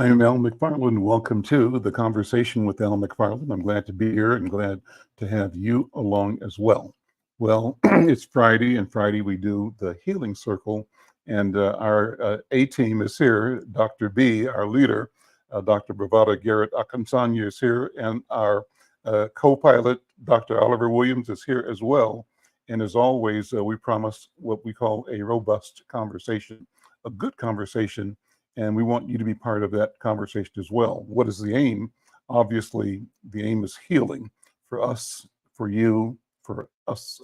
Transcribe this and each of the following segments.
I'm Al McFarlane. Welcome to the Conversation with Al McFarlane. I'm glad to be here and glad to have you along as well. Well, it's Friday, and Friday we do the Healing Circle, and our A team is here. Dr. B, our leader, Dr. Bravada Garrett Akansanya is here, and our co-pilot, Dr. Oliver Williams, is here as well. And as always, we promise what we call a robust conversation, a good conversation, and we want you to be part of that conversation as well. What is the aim? Obviously, the aim is healing for us, for you, for us.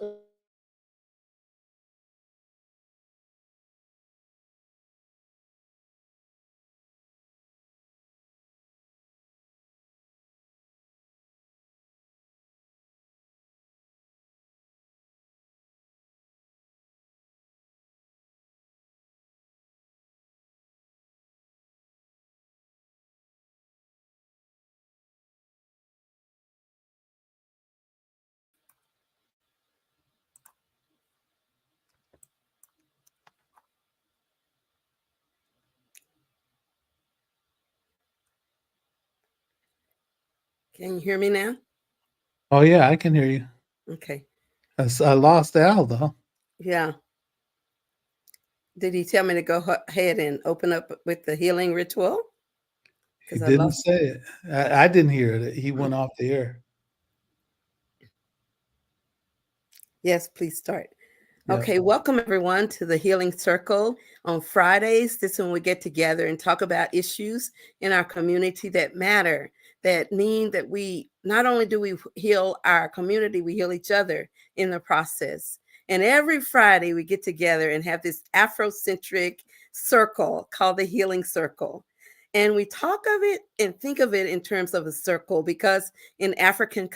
Can you hear me now? Oh, yeah, I can hear you. Okay. I lost Al, though. Yeah. Did he tell me to go ahead and open up with the healing ritual? He didn't say it. I didn't hear it. He went off the air. Yes, please start. Yep. Okay, welcome everyone to the Healing Circle. On Fridays, this is when we get together and talk about issues in our community that matter, that mean that we not only do we heal our community, we heal each other in the process. And every Friday we get together and have this Afrocentric circle called the Healing Circle. And we talk of it and think of it in terms of a circle because in African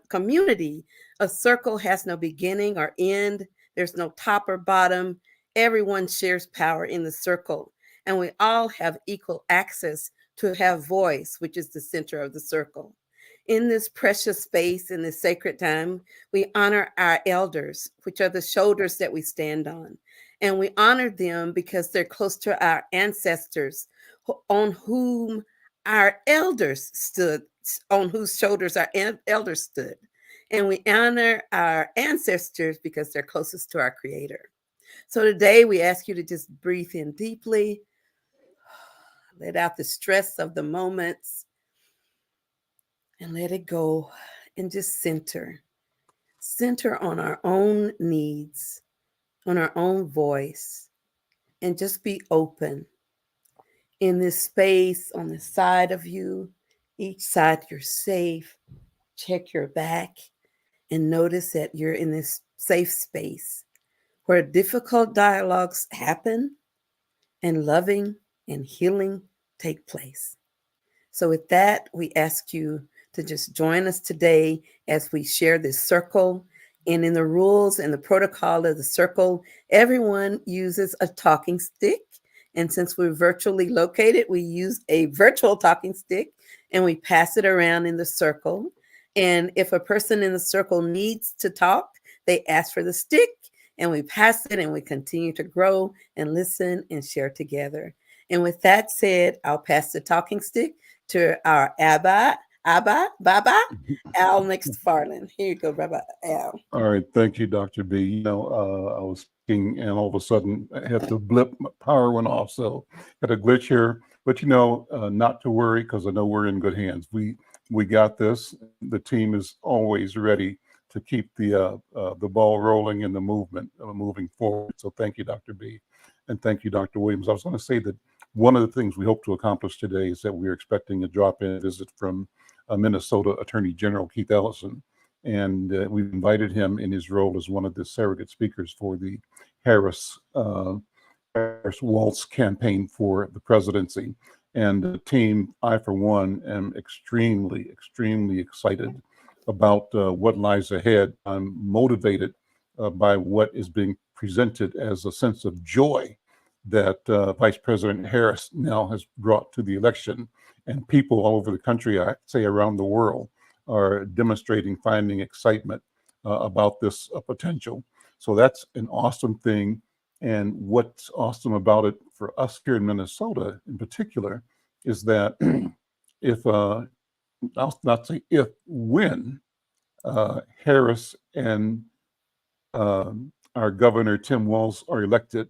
community, a circle has no beginning or end. There's no top or bottom. Everyone shares power in the circle. And we all have equal access to have voice, which is the center of the circle. In this precious space, in this sacred time, we honor our elders, which are the shoulders that we stand on. And we honor them because they're close to our ancestors on whom our elders stood, on whose shoulders our elders stood. And we honor our ancestors because they're closest to our Creator. So today we ask you to just breathe in deeply, let out the stress of the moments, and let it go and just center. Center on our own needs, on our own voice, and just be open. In this space, on the side of you, each side you're safe. Check your back and notice that you're in this safe space where difficult dialogues happen and loving and healing take place. So with that, we ask you to just join us today as we share this circle. And in the rules and the protocol of the circle, everyone uses a talking stick. And since we're virtually located, we use a virtual talking stick and we pass it around in the circle. And if a person in the circle needs to talk, they ask for the stick and we pass it and we continue to grow and listen and share together. And with that said, I'll pass the talking stick to our Baba, Al McFarlane. Here you go, Baba Al. All right, thank you, Dr. B. I was speaking and all of a sudden I had to blip, my power went off, so had a glitch here. But not to worry because I know we're in good hands. We got this. The team is always ready to keep the ball rolling and the movement moving forward. So thank you, Dr. B, and thank you, Dr. Williams. I was going to say that one of the things we hope to accomplish today is that we're expecting a drop-in visit from Minnesota Attorney General Keith Ellison. And we've invited him in his role as one of the surrogate speakers for the Harris Waltz campaign for the presidency. And the team, I for one, am extremely, extremely excited about what lies ahead. I'm motivated by what is being presented as a sense of joy that Vice President Harris now has brought to the election. And people all over the country, I say around the world, are demonstrating, finding excitement about this potential. So that's an awesome thing. And what's awesome about it for us here in Minnesota in particular is that if I'll not say if, when Harris and our governor Tim Walz are elected,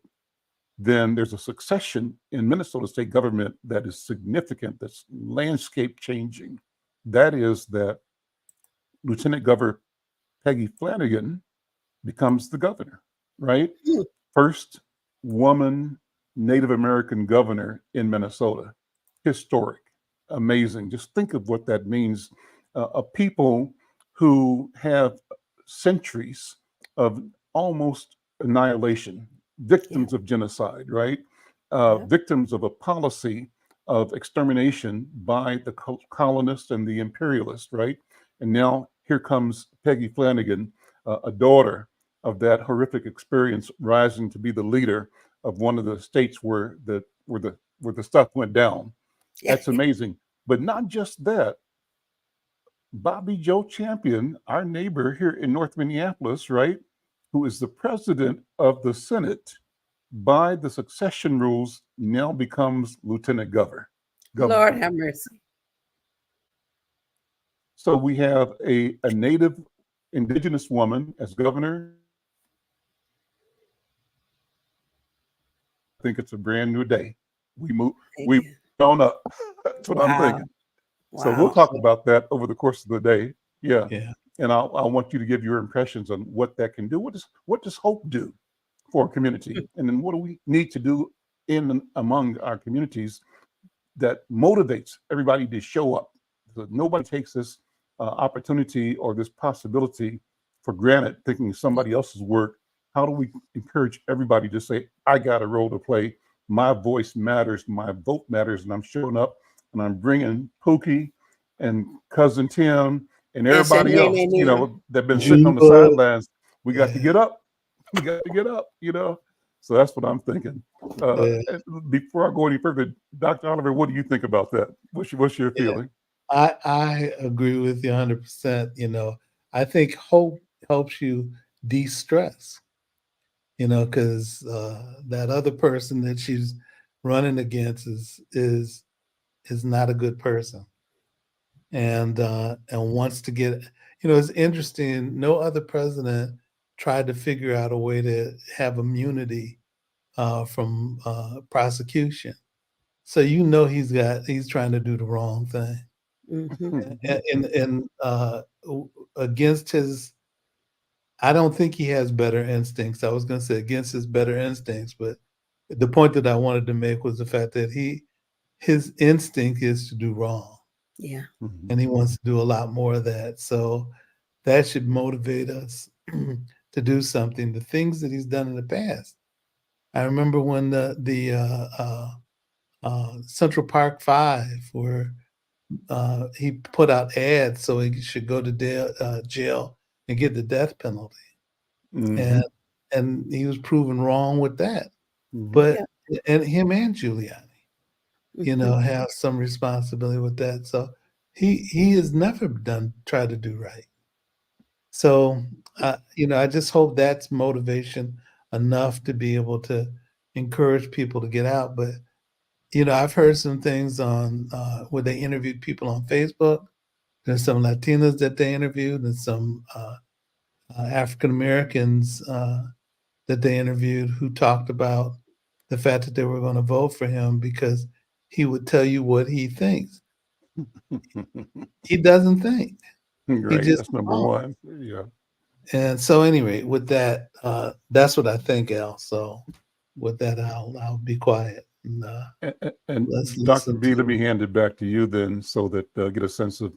then there's a succession in Minnesota state government that is significant, that's landscape changing. That is that Lieutenant Governor Peggy Flanagan becomes the governor, right? Hmm. First woman Native American governor in Minnesota. Historic, amazing. Just think of what that means. A people who have centuries of almost annihilation, Yeah. victims of genocide, right? Yeah. Victims of a policy of extermination by the colonists and the imperialists, right? And now here comes Peggy Flanagan, a daughter of that horrific experience, rising to be the leader of one of the states where the stuff went down. Yeah. That's amazing. But not just that. Bobby Joe Champion, our neighbor here in North Minneapolis, right, who is the president of the Senate, by the succession rules, now becomes lieutenant governor. Lord have mercy. So we have a native indigenous woman as governor. I think it's a brand new day. We move Amen. on up. That's what I'm Wow. thinking. So we'll Wow. talk about that over the course of the day. Yeah. Yeah. And I want you to give your impressions on what that can do. What does hope do for a community? And then what do we need to do in and among our communities that motivates everybody to show up? So nobody takes this opportunity or this possibility for granted, thinking somebody else's work. How do we encourage everybody to say, I got a role to play, my voice matters, my vote matters, and I'm showing up and I'm bringing Pookie and cousin Tim and And say, everybody nay, else, nay, nay. that been sitting on the Juba. sidelines. We got to Yeah. get up. We got to get up. So that's what I'm thinking. Yeah. Before I go any further, Dr. Oliver, what do you think about that? What's your feeling? I agree with you 100%. I think hope helps you de-stress, because that other person that she's running against is not a good person, and wants to get. It's interesting. No other president tried to figure out a way to have immunity from prosecution. So he's trying to do the wrong thing. Mm-hmm. And against his, I don't think he has better instincts. I was going to say against his better instincts, but the point that I wanted to make was the fact that his instinct is to do wrong, Yeah. and he wants to do a lot more of that. So that should motivate us to do something. The things that he's done in the past. I remember when the Central Park Five, where he put out ads so he should go to jail and get the death penalty, Mhm. and he was proven wrong with that. Mhm. But Yeah. and him and Giuliani, Mhm. have some responsibility with that. So he has never tried to do right. So I just hope that's motivation enough to be able to encourage people to get out. But I've heard some things on where they interviewed people on Facebook. There's some Latinas that they interviewed and some African Americans that they interviewed who talked about the fact that they were going to vote for him because he would tell you what he thinks. He doesn't think. He Right. just That's number talks. one. Yeah. And so anyway, with that, that's what I think, Al. So with that, I'll be quiet and And let's Dr. listen B, to. let me hand it back to you then, so that get a sense of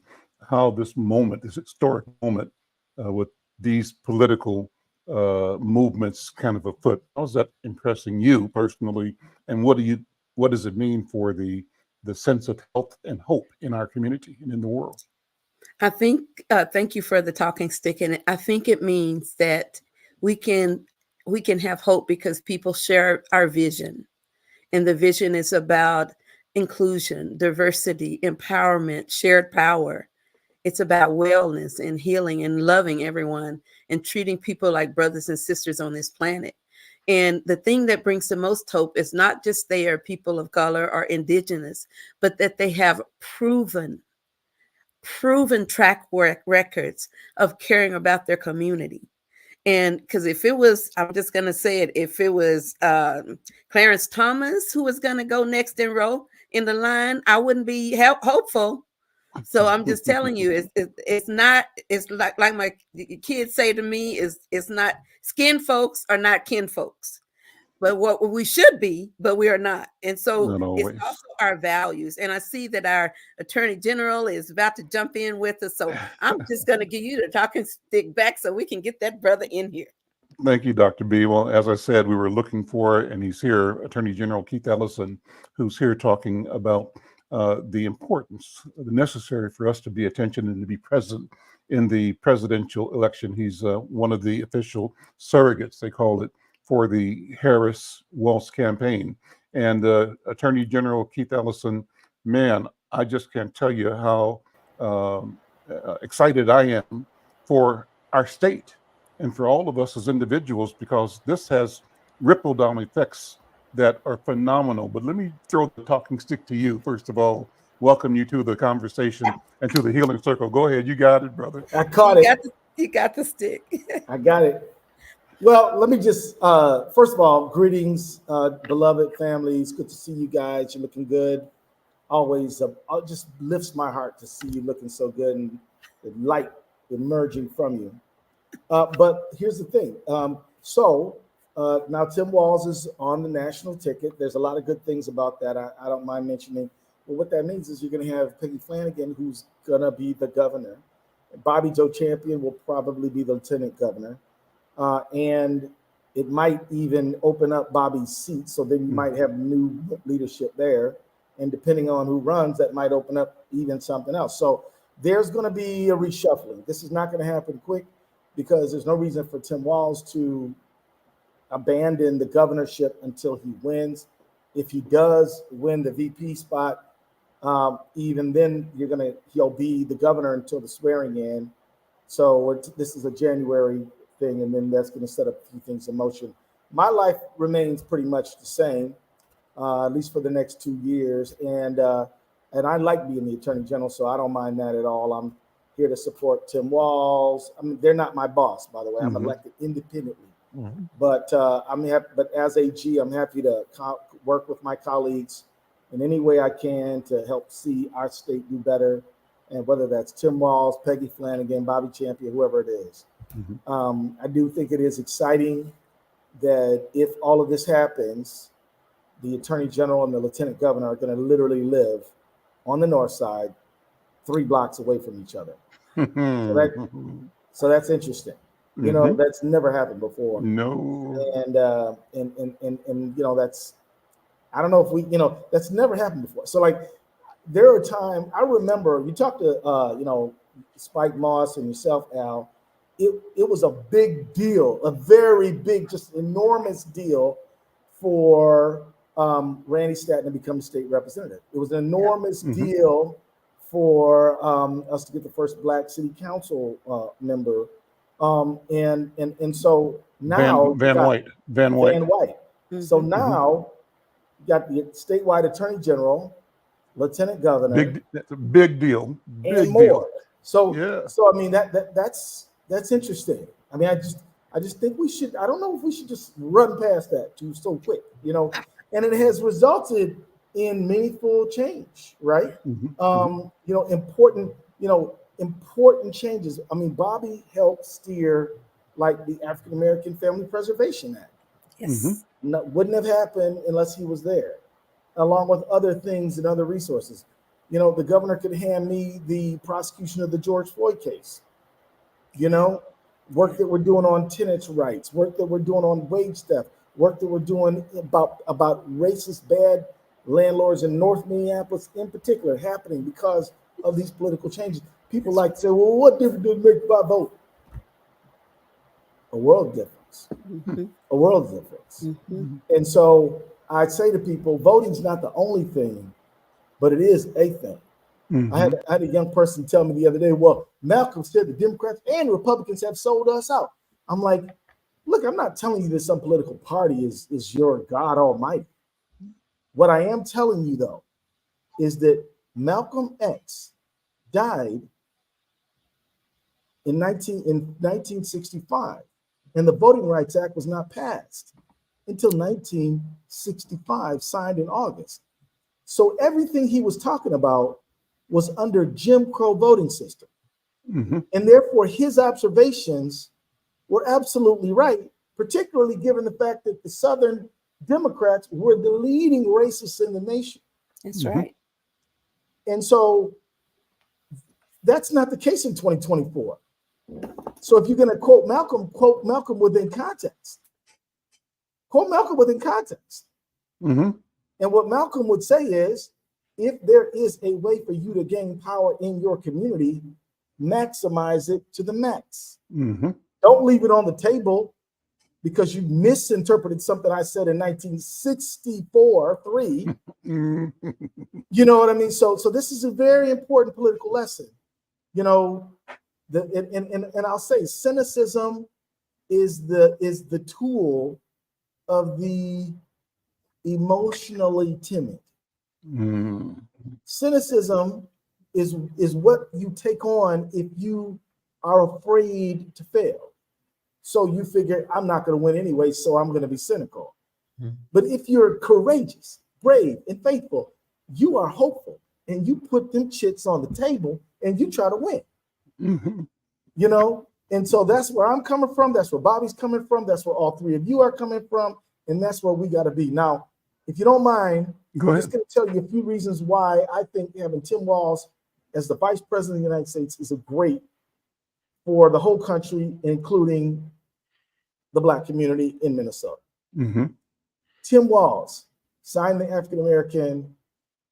how this moment, this historic moment, with these political movements kind of afoot, how's that impressing you personally, and what does it mean for the sense of health and hope in our community and in the world? I think, thank you for the talking stick. And I think it means that we can have hope because people share our vision. And the vision is about inclusion, diversity, empowerment, shared power. It's about wellness and healing and loving everyone and treating people like brothers and sisters on this planet. And the thing that brings the most hope is not just they are people of color or indigenous, but that they have proven track records of caring about their community. And because if it was, I'm just going to say it, if it was Clarence Thomas who was going to go next in row in the line, I wouldn't be hopeful. So I'm just telling you, it's not, it's like my kids say to me, it's not, skin folks are not kin folks. But what we should be, but we are not. And so Not it's always. also our values. And I see that our Attorney General is about to jump in with us. So I'm just going to give you the talking stick back so we can get that brother in here. Thank you, Dr. B. Well, as I said, we were looking for, and he's here, Attorney General Keith Ellison, who's here talking about the importance, the necessary for us to be attention and to be present in the presidential election. He's one of the official surrogates, they called it, for the Harris-Walz campaign. And Attorney General Keith Ellison, man, I just can't tell you how excited I am for our state and for all of us as individuals, because this has ripple down effects that are phenomenal. But let me throw the talking stick to you. First of all, welcome you to the conversation and to the healing circle. Go ahead. You got it, brother. I caught it. You got the stick. I got it. Well, let me just, first of all, greetings, beloved families. Good to see you guys. You're looking good. Always, it just lifts my heart to see you looking so good and the light emerging from you. But here's the thing. Now Tim Walz is on the national ticket. There's a lot of good things about that. I don't mind mentioning. But what that means is you're going to have Peggy Flanagan, who's going to be the governor. Bobby Joe Champion will probably be the lieutenant governor. And it might even open up Bobby's seat. So then you might have new leadership there. And depending on who runs, that might open up even something else. So there's going to be a reshuffling. This is not going to happen quick because there's no reason for Tim Walz to abandon the governorship until he wins. If he does win the VP spot, even then he'll be the governor until the swearing in. So this is a January thing, and then that's going to set up a few things in motion. My life remains pretty much the same, at least for the next 2 years. And I like being the Attorney General, so I don't mind that at all. I'm here to support Tim Walz. I mean, they're not my boss, by the way. I'm elected independently. But but as AG, I'm happy to work with my colleagues in any way I can to help see our state do better. And whether that's Tim Walz, Peggy Flanagan, Bobby Champion, whoever it is. I do think it is exciting that if all of this happens, the Attorney General and the Lieutenant Governor are going to literally live on the north side, 3 blocks away from each other. So that's interesting. You know, that's never happened before. No. And you know, that's, I don't know if we, you know, that's never happened before. So like, there are times, I remember you talked to, you know, Spike Moss and yourself, Al. It was a big deal, a very big, just enormous deal for Randy Stanton to become state representative. It was an enormous deal for us to get the first Black city council member. And so now Van White. So now you got the statewide Attorney General, Lieutenant Governor. That's a big deal. And more. So I mean that's interesting. I mean, I just think we should, I don't know if we should just run past that too so quick, you know, and it has resulted in meaningful change, right? You know, important changes. I mean, Bobby helped steer like the African American Family Preservation Act. Yes. Wouldn't have happened unless he was there, along with other things and other resources. You know, the governor could hand me the prosecution of the George Floyd case. You know, work that we're doing on tenants' rights, work that we're doing on wage theft, work that we're doing about racist bad landlords in North Minneapolis in particular happening because of these political changes. People like to say, well, what difference does it make if I vote? A world difference. A world difference. And so I'd say to people, voting's not the only thing, but it is a thing. I had a young person tell me the other day, well, Malcolm said the Democrats and Republicans have sold us out. I'm like, look, I'm not telling you that some political party is your God Almighty. What I am telling you, though, is that Malcolm X died in 1965, and the Voting Rights Act was not passed until 1965, signed in August. So everything he was talking about was under Jim Crow voting system. Mm-hmm. And therefore, his observations were absolutely right, particularly given the fact that the Southern Democrats were the leading racists in the nation. That's Mhm. right. And so that's not the case in 2024. So if you're going to quote Malcolm within context. Quote Malcolm within context. Mm-hmm. And what Malcolm would say is, if there is a way for you to gain power in your community, maximize it to the max. Mm-hmm. Don't leave it on the table because you misinterpreted something I said in 1964-3. Mm-hmm. You know what I mean? So this is a very important political lesson. You know, and I'll say cynicism is the tool of the emotionally timid. Mm-hmm. Cynicism is what you take on if you are afraid to fail. So you figure, I'm not going to win anyway, so I'm going to be cynical. Mhm. But if you're courageous, brave, and faithful, you are hopeful, and you put them chits on the table and you try to win. Mm-hmm. You know, and so that's where I'm coming from. That's where Bobby's coming from. That's where all three of you are coming from, and that's where we got to be. Now, if you don't mind, Go I'm ahead. just going to tell you a few reasons why I think having Tim Walz as the Vice President of the United States is a great for the whole country, including the Black community in Minnesota. Mm-hmm. Tim Walz signed the African American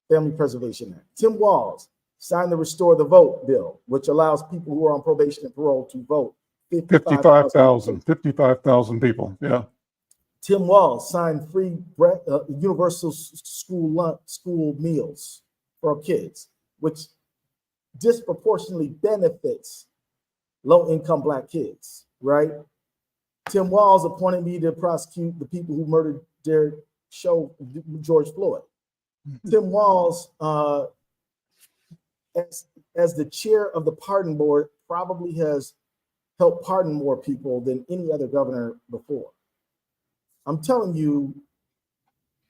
Family Preservation Act. Tim Walz signed the Restore the Vote bill, which allows people who are on probation and parole to vote. 55,000 people. Yeah. Tim Walz signed free universal school meals for our kids, which disproportionately benefits low-income Black kids, right? Tim Walz appointed me to prosecute the people who murdered George Floyd. Tim Walz, as the chair of the pardon board, probably has helped pardon more people than any other governor before. I'm telling you,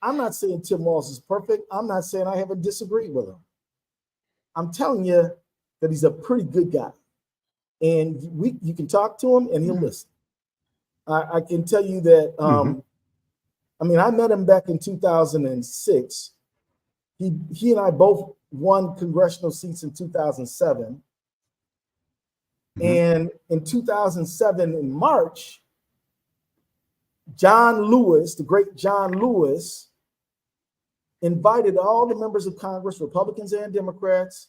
I'm not saying Tim Walz is perfect. I'm not saying I haven't disagreed with him. I'm telling you that he's a pretty good guy. And you can talk to him and he'll listen. I can tell you that, I mean, I met him back in 2006. He and I both won congressional seats in 2007. And in 2007, in March, John Lewis, the great John Lewis, invited all the members of Congress, Republicans and Democrats,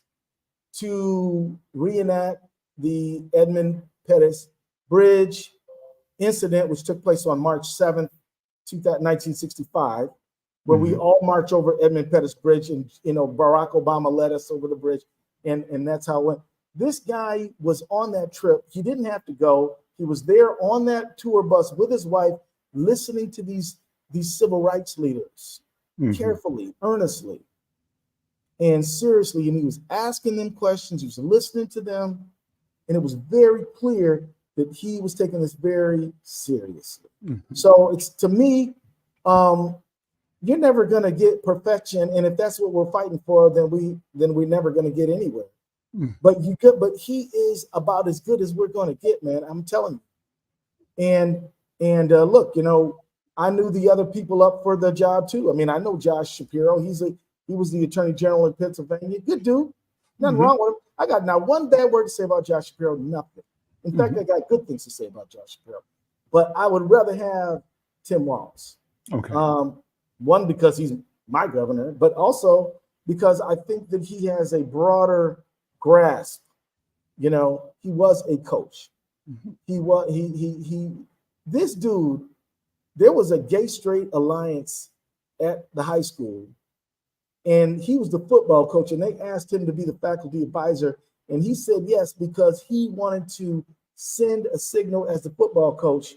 to reenact the Edmund Pettus Bridge incident, which took place on March 7th, 1965, where we all march over Edmund Pettus Bridge, and Barack Obama led us over the bridge, and that's how it went. This guy was on that trip. He didn't have to go. He was there on that tour bus with his wife, listening to these civil rights leaders carefully, earnestly, and seriously. And he was asking them questions. He was listening to them. And it was very clear that he was taking this very seriously. So it's, to me, you're never going to get perfection. And if that's what we're fighting for, then we're never going to get anywhere. But he is about as good as we're going to get, man. I'm telling you. And look, I knew the other people up for the job too. I mean, I know Josh Shapiro. He was the Attorney General in Pennsylvania. Good dude. Nothing wrong with him. I got not one bad word to say about Josh Shapiro. Nothing. In fact, I got good things to say about Josh Shapiro. But I would rather have Tim Walz. Okay. One, because he's my governor, but also because I think that he has a broader grasp. He was a coach. This dude, there was a gay-straight alliance at the high school, and he was the football coach, and they asked him to be the faculty advisor, and he said yes because he wanted to send a signal as the football coach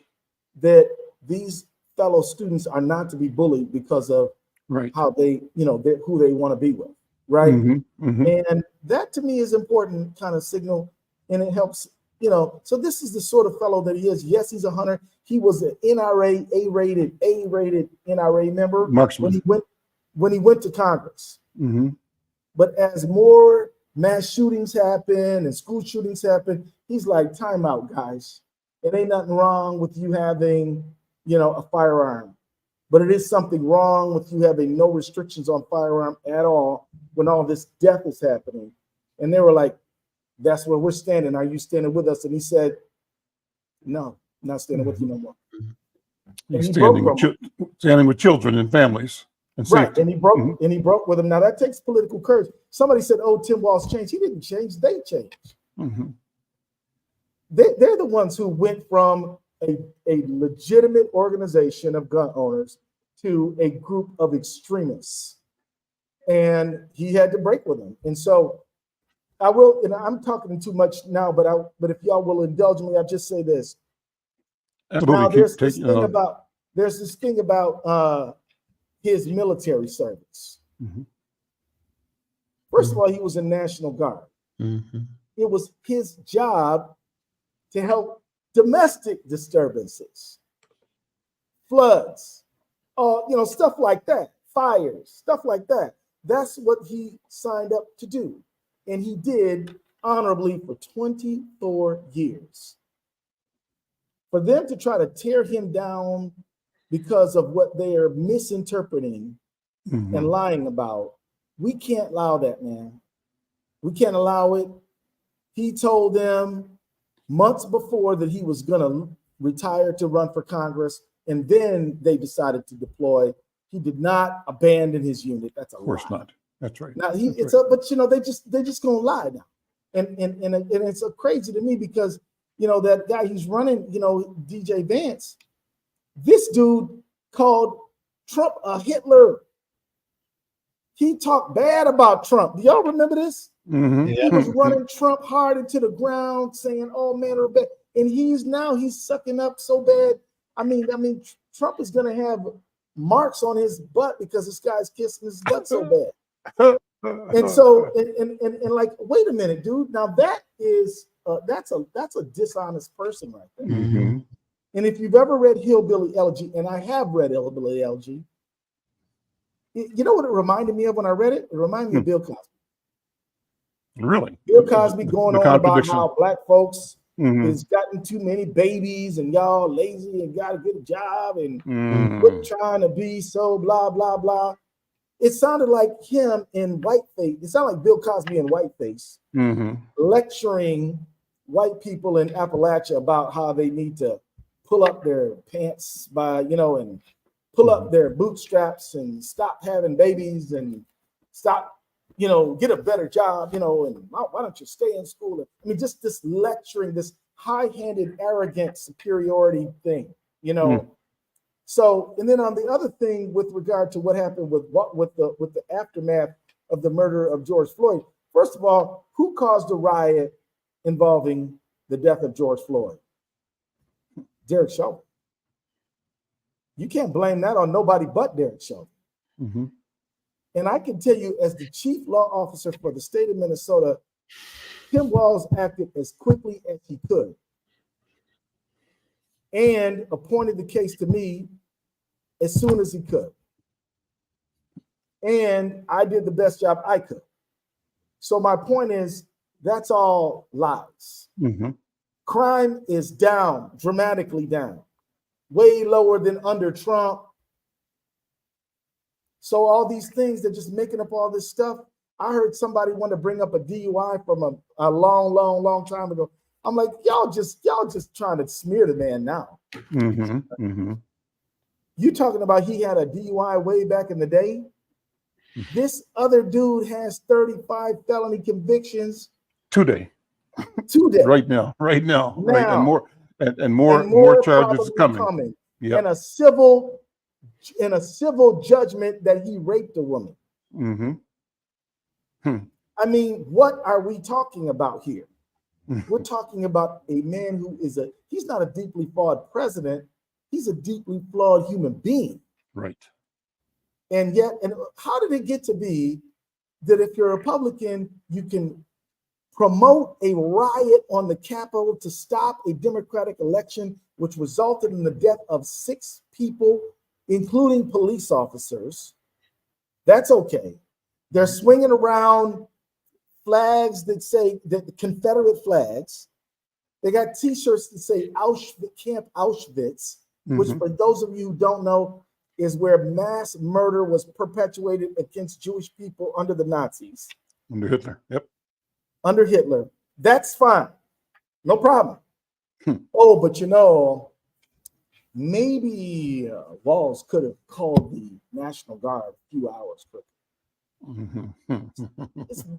that these fellow students are not to be bullied because of Right. how they, they're who they want to be with, right? And that to me is important kind of signal, and it helps, so this is the sort of fellow that he is. Yes, he's a hunter. He was an NRA, A-rated NRA member Marksman. when he went to Congress. But as more mass shootings happen and school shootings happen, he's like, time out, guys. It ain't nothing wrong with you having, a firearm. But it is something wrong with you having no restrictions on firearm at all when all this death is happening. And they were like, that's where we're standing. Are you standing with us? And he said, no, I'm not standing with you no more. He's standing with children and families. And right. And he broke with them. Now that takes political courage. Somebody said, oh, Tim Walz changed. He didn't change. They changed. They're the ones who went from a legitimate organization of gun owners to a group of extremists. And he had to break with them. And so I will, and I'm talking too much now, but if y'all will indulge me, I'll just say this. Absolutely. Now there's this thing about his military service. First of all, he was in National Guard. It was his job to help domestic disturbances, floods, stuff like that, fires, stuff like that. That's what he signed up to do. And he did honorably for 24 years. For them to try to tear him down because of what they are misinterpreting and lying about, we can't allow that, man. We can't allow it. He told them months before that he was going to retire to run for Congress, and then they decided to deploy. He did not abandon his unit. That's a lie. Of course not. That's right. Now That's but they just gonna lie now, and it's so crazy to me because that guy he's running, DJ Vance, this dude called Trump a Hitler. He talked bad about Trump. Do y'all remember this? He was running Trump hard into the ground, saying all manner of bad, and he's sucking up so bad. I mean, Trump is gonna have marks on his butt because this guy's kissing his butt so bad. And so, and like, wait a minute, dude. Now that is that's a dishonest person right there. And if you've ever read Hillbilly Elegy, and I have read Hillbilly Elegy, you know what it reminded me of when I read it? It reminded me of Bill Cosby. Really? Bill Cosby going on about how black folks has gotten too many babies and y'all lazy and got to get a job and quit trying to be so blah blah blah. It sounded like him in whiteface. It sounded like Bill Cosby in whiteface lecturing white people in Appalachia about how they need to pull up their pants by, and pull up their bootstraps and stop having babies and stop, get a better job, and why don't you stay in school? I mean, just this lecturing, this high-handed, arrogant superiority thing, So, and then on the other thing with regard to what happened with the aftermath of the murder of George Floyd, first of all, who caused the riot involving the death of George Floyd? Derek Chauvin. You can't blame that on nobody but Derek Chauvin. And I can tell you, as the chief law officer for the state of Minnesota, Tim Walz acted as quickly as he could and appointed the case to me as soon as he could. And I did the best job I could. So my point is, that's all lies. Crime is down, dramatically down, way lower than under Trump. So all these things, they're just making up all this stuff. I heard somebody want to bring up a DUI from a long time ago. I'm like, y'all just trying to smear the man now. You talking about he had a DUI way back in the day? This other dude has 35 felony convictions today. Right now. Right. And more charges coming. Yep. And a civil judgment that he raped a woman. I mean, what are we talking about here? We're talking about a man who he's not a deeply flawed president, He's a deeply flawed human being. Right. And yet, and how did it get to be that if you're a Republican, you can promote a riot on the Capitol to stop a Democratic election, which resulted in the death of 6 people, including police officers? That's okay. They're swinging around flags that say that the Confederate flags. They got T-shirts that say Camp Auschwitz, which for those of you who don't know, is where mass murder was perpetuated against Jewish people under the Nazis. Under Hitler. Yep. Under Hitler. That's fine. No problem. Oh, but you know, maybe Walls could have called the National Guard a few hours quicker.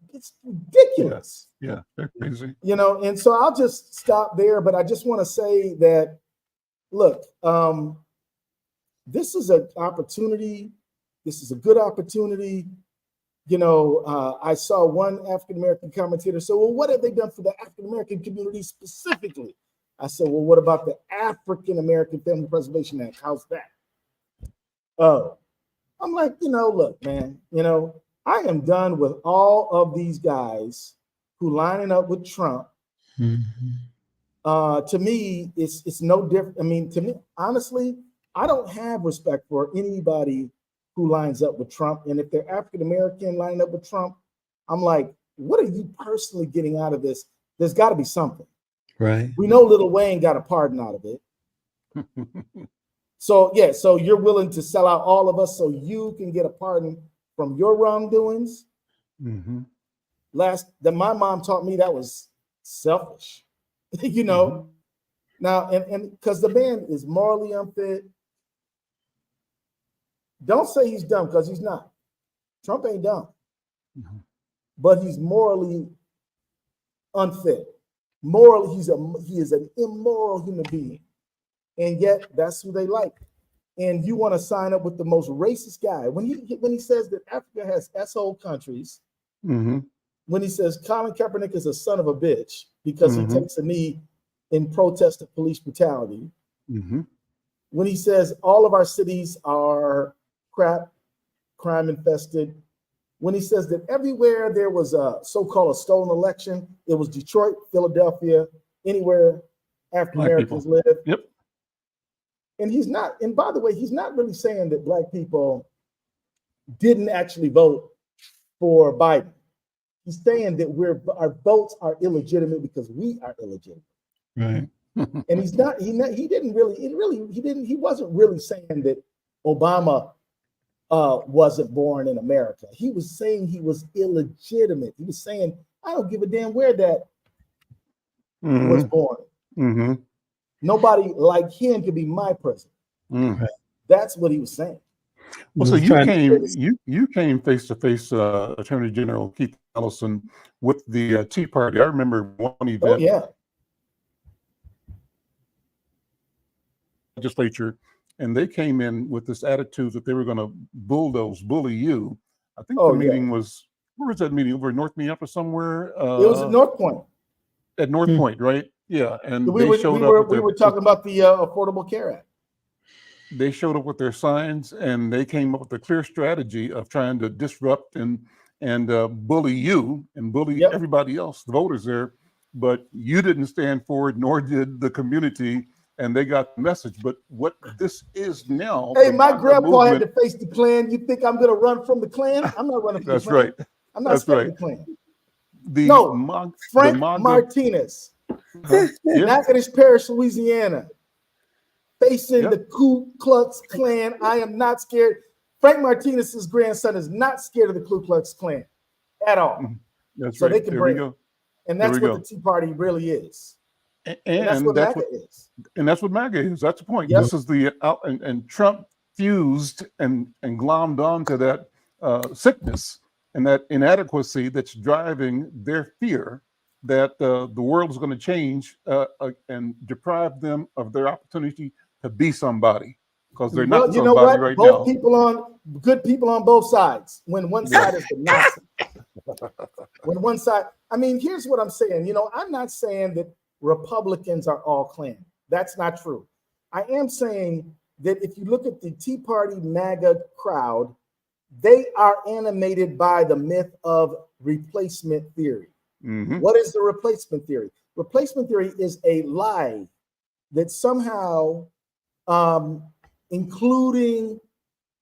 It's ridiculous. Yeah, they're crazy. You know, and so I'll just stop there, but I just want to say that, look, this is an opportunity. This is a good opportunity. You know, I saw one African-American commentator say, well, what have they done for the African-American community specifically? I said, well, what about the African-American Family Preservation Act? How's that? Oh, I'm like, you know, look, man, you know, I am done with all of these guys who lining up with Trump. To me, it's no different. I mean, to me, honestly, I don't have respect for anybody who lines up with Trump. And if they're African-American lining up with Trump, I'm like, what are you personally getting out of this? There's got to be something. Right. We know Lil Wayne got a pardon out of it. So, yeah, so you're willing to sell out all of us so you can get a pardon from your wrongdoings? That my mom taught me that was selfish, you know. Now, and because the man is morally unfit. Don't say he's dumb, because he's not. Trump ain't dumb. But he's morally unfit. Morally, he is an immoral human being. And yet that's who they like. And you want to sign up with the most racist guy. When he says that Africa has S-hole countries, when he says Colin Kaepernick is a son of a bitch because he takes a knee in protest of police brutality, when he says all of our cities are crap, crime infested, when he says that everywhere there was a so-called a stolen election, it was Detroit, Philadelphia, anywhere African Americans live. Yep. And he's not, and by the way, he's not really saying that Black people didn't actually vote for Biden. He's saying that our votes are illegitimate because we are illegitimate. Right. And he wasn't really saying that Obama wasn't born in America. He was saying he was illegitimate. He was saying, I don't give a damn where that was born. Nobody like him could be my president. That's what he was saying. Well, so you came face to face, Attorney General Keith Ellison, with the Tea Party. I remember one event. Oh yeah. Legislature, and they came in with this attitude that they were going to bully you. I think the meeting was, where was that meeting? Over in North Minneapolis somewhere? It was at North Point. At North Point, right? Yeah, and we were talking about the Affordable Care Act. They showed up with their signs, and they came up with a clear strategy of trying to disrupt and bully you and bully everybody else, the voters there. But you didn't stand for it, nor did the community. And they got the message. But what this is now. Hey, my grandpa had to face the Klan. You think I'm going to run from the Klan? I'm not running from the Klan. Right. I'm not scared of the Klan. Frank Martinez, Natchitoches Parish, Louisiana, facing the Ku Klux Klan. I am not scared. Frank Martinez's grandson is not scared of the Ku Klux Klan at all. That's so right. They can bring it. And that's what the Tea Party really is. And that's what MAGA is. And that's what MAGA is. That's the point. This is the and Trump fused and glommed onto that sickness and that inadequacy that's driving their fear that the world is going to change and deprive them of their opportunity to be somebody, because they're not somebody right now. Good people on both sides. When one side is the Nazi. When one side, I mean, here's what I'm saying. I'm not saying that Republicans are all Klan. That's not true. I am saying that if you look at the Tea Party MAGA crowd, they are animated by the myth of replacement theory. Mm-hmm. What is the replacement theory? Replacement theory is a lie that somehow, including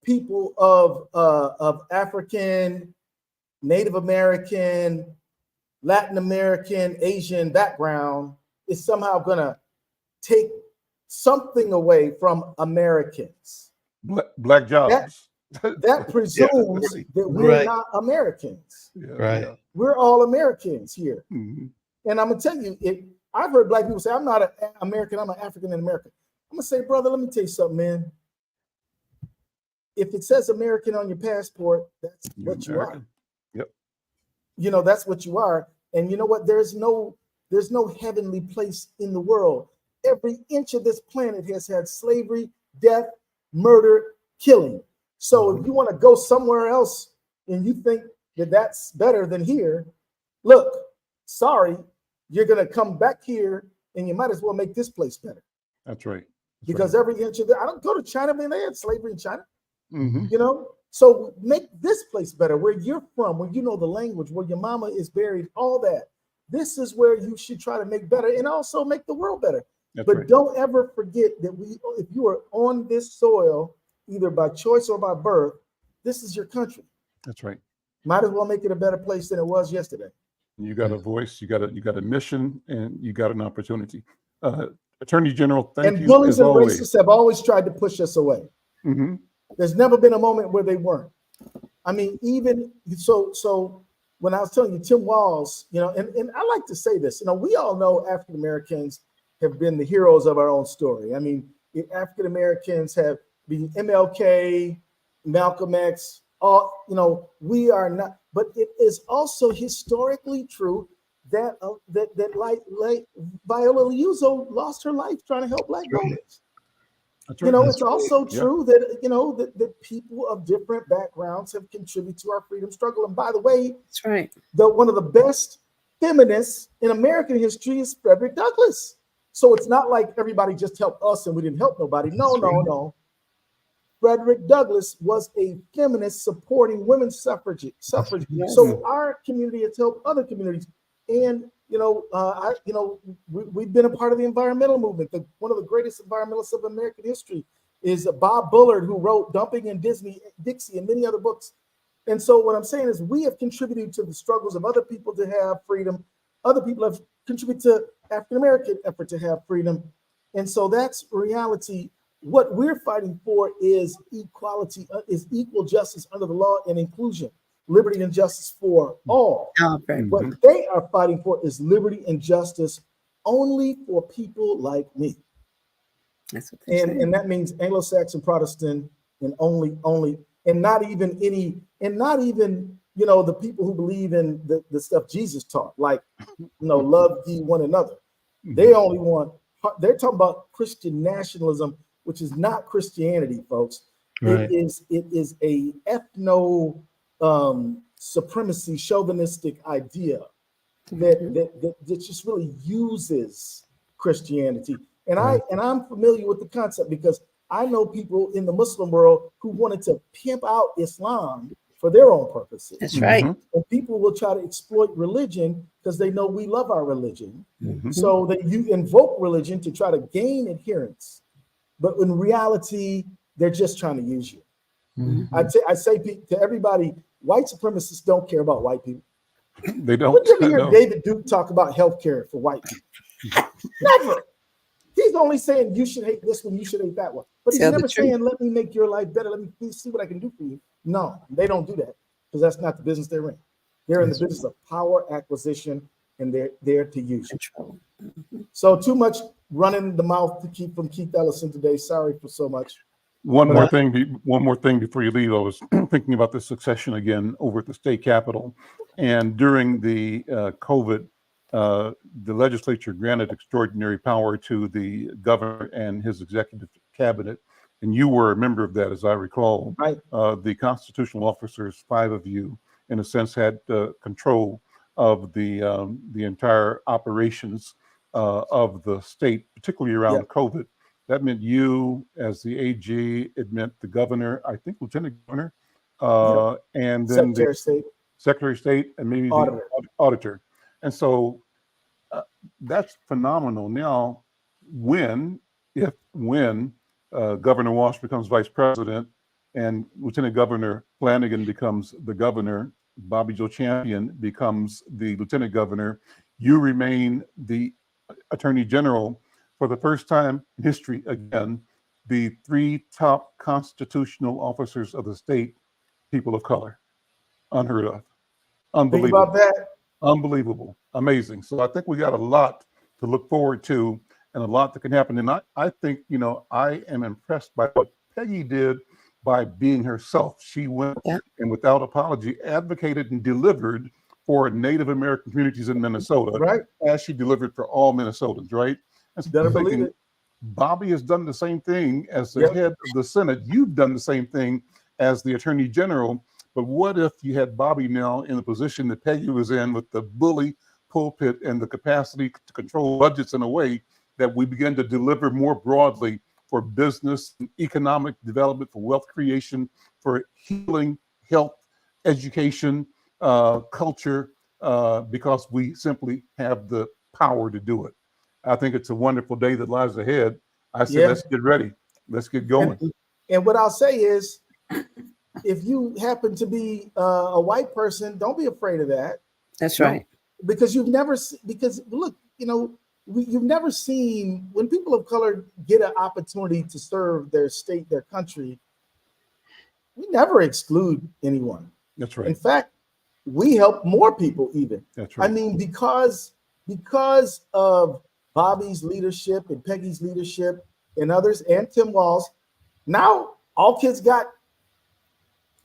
people of African, Native American, Latin American, Asian background, is somehow going to take something away from Americans. Black jobs. That presumes that we're not Americans. Right. We're all Americans here. Mm-hmm. And I'm going to tell you, I've heard Black people say, I'm not an American, I'm an African American. I'm going to say, brother, let me tell you something, man. If it says American on your passport, that's what you are. Yep. You know, that's what you are. And you know what? There's no heavenly place in the world. Every inch of this planet has had slavery, death, murder, killing. So if you want to go somewhere else and you think that that's better than here, look, sorry, you're going to come back here and you might as well make this place better. That's right. Because every inch of I don't go to China, man, they had slavery in China. Mm-hmm. You know, so make this place better, where you're from, where you know the language, where your mama is buried, all that. This is where you should try to make better and also make the world better. That's but right. Don't ever forget that if you are on this soil, either by choice or by birth, this is your country. That's right. Might as well make it a better place than it was yesterday. You got a voice, you got a mission, and you got an opportunity. Attorney General, thank you. And bullies and always. racists have always tried to push us away. Mm-hmm. There's never been a moment where they weren't. I mean, even so when I was telling you, Tim Walz, you know, and I like to say this, you know, we all know African Americans have been the heroes of our own story. I mean, African Americans have been MLK, Malcolm X, all, you know, we are not, but it is also historically true that like Viola Liuzzo lost her life trying to help Black voters. That's right. You know, That's it's also true that, you know, that people of different backgrounds have contributed to our freedom struggle. And by the way, That's right. One of the best feminists in American history is Frederick Douglass. So it's not like everybody just helped us and we didn't help nobody. No. Frederick Douglass was a feminist supporting women's suffrage. Yes. So our community has helped other communities. And we've been a part of the environmental movement. One of the greatest environmentalists of American history is Bob Bullard, who wrote Dumping in Dixie and many other books. And so what I'm saying is we have contributed to the struggles of other people to have freedom. Other people have contributed to African American effort to have freedom. And so that's reality. What we're fighting for is equality, is equal justice under the law and inclusion. Liberty and justice for all. Okay. What they are fighting for is liberty and justice only for people like me. That's what they're saying. And that means Anglo-Saxon Protestant and only, and not even you know, the people who believe in the stuff Jesus taught, like, you know, love ye one another. They only want, they're talking about Christian nationalism, which is not Christianity, folks. Right. It is a ethno supremacy chauvinistic idea that just really uses Christianity. And I'm familiar with the concept because I know people in the Muslim world who wanted to pimp out Islam for their own purposes. That's right. And people will try to exploit religion because they know we love our religion. So that you invoke religion to try to gain adherence. But in reality, they're just trying to use you. I say to everybody, white supremacists don't care about white people. They don't. When did you ever hear No. David Duke talk about healthcare for white people? Never. He's only saying you should hate this one, you should hate that one. But he's Tell the never truth. saying, let me make your life better. Let me see what I can do for you. No, they don't do that because that's not the business they're in. They're in the business of power acquisition, and they're there to use you. Control. So too much running the mouth to keep from Keith Ellison today. Sorry for so much. One more thing before you leave. I was thinking about the succession again over at the state capitol, and during the COVID, the legislature granted extraordinary power to the governor and his executive cabinet, and you were a member of that, as I recall. Right. The constitutional officers, 5 of you, in a sense, had control of the entire operations of the state, particularly around COVID. that meant you as the AG. It meant the governor, I think lieutenant governor, and then the Secretary of State, secretary of state, and maybe auditor. the auditor. And so that's phenomenal. Now, when Governor Walsh becomes vice president and Lieutenant Governor Flanagan becomes the governor, Bobby Joe Champion becomes the lieutenant governor, you remain the attorney general. For the first time in history, again, the 3 top constitutional officers of the state, people of color. Unheard of. Think Unbelievable. about that. Unbelievable. Amazing. So I think we got a lot to look forward to and a lot that can happen. And I think, I am impressed by what Peggy did by being herself. She went and without apology advocated and delivered for Native American communities in Minnesota, Right. as she delivered for all Minnesotans, right? And so Better I'm believe thinking, it. Bobby has done the same thing as the head of the Senate. You've done the same thing as the Attorney General. But what if you had Bobby now in the position that Peggy was in, with the bully pulpit and the capacity to control budgets in a way that we begin to deliver more broadly for business and economic development, for wealth creation, for healing, health, education, culture, because we simply have the power to do it. I think it's a wonderful day that lies ahead. I said, let's get ready. Let's get going. And what I'll say is, if you happen to be a white person, don't be afraid of that. That's right. Because you've never, because look, you've never seen, when people of color get an opportunity to serve their state, their country, we never exclude anyone. That's right. In fact, we help more people even. That's right. I mean, because of Bobby's leadership and Peggy's leadership and others, and Tim Walz, now all kids got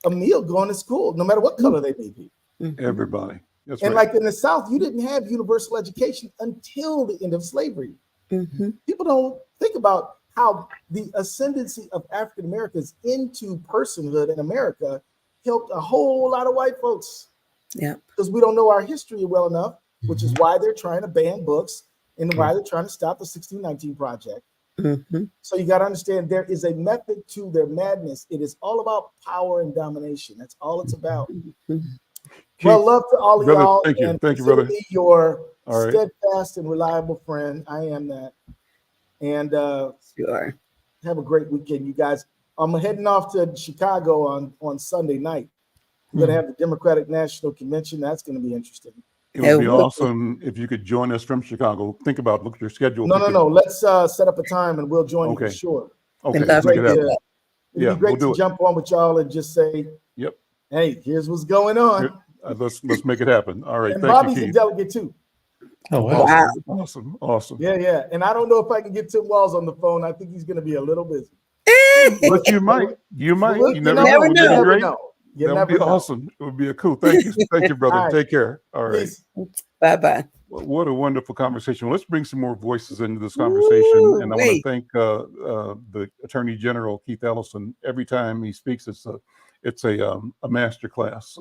a meal going to school, no matter what color they may be. Everybody. That's and right. like in the South, you didn't have universal education until the end of slavery. People don't think about how the ascendancy of African Americans into personhood in America helped a whole lot of white folks. Yeah. Because we don't know our history well enough, which is why they're trying to ban books and why they're trying to stop the 1619 Project. So you got to understand, there is a method to their madness. It is all about power and domination. That's all it's about. Keith, well, love to all of brother, y'all. thank you. And Thank you, brother. me your All right. steadfast and reliable friend. I am that. And Sure. have a great weekend, you guys. I'm heading off to Chicago on Sunday night. We're going to have the Democratic National Convention. That's going to be interesting. It would be awesome if you could join us from Chicago. Think about, look at your schedule. No. Let's set up a time and we'll join you for sure. Okay. Love Make it to happen. do it. It'd be great to jump on with y'all and just say, hey, here's what's going on. Let's make it happen. All right. And Thank Bobby's you, a Keith. delegate too. Oh, wow. Awesome. Yeah. And I don't know if I can get Tim Walz on the phone. I think he's going to be a little busy. But you might. You never know. never It would be know. great. You That would never be know. awesome. It would be a cool. Thank you. Thank you, brother. All right. Take care. All right. Peace. Bye-bye. Well, what a wonderful conversation. Let's bring some more voices into this conversation. And I want to thank the Attorney General, Keith Ellison. Every time he speaks, it's a master class,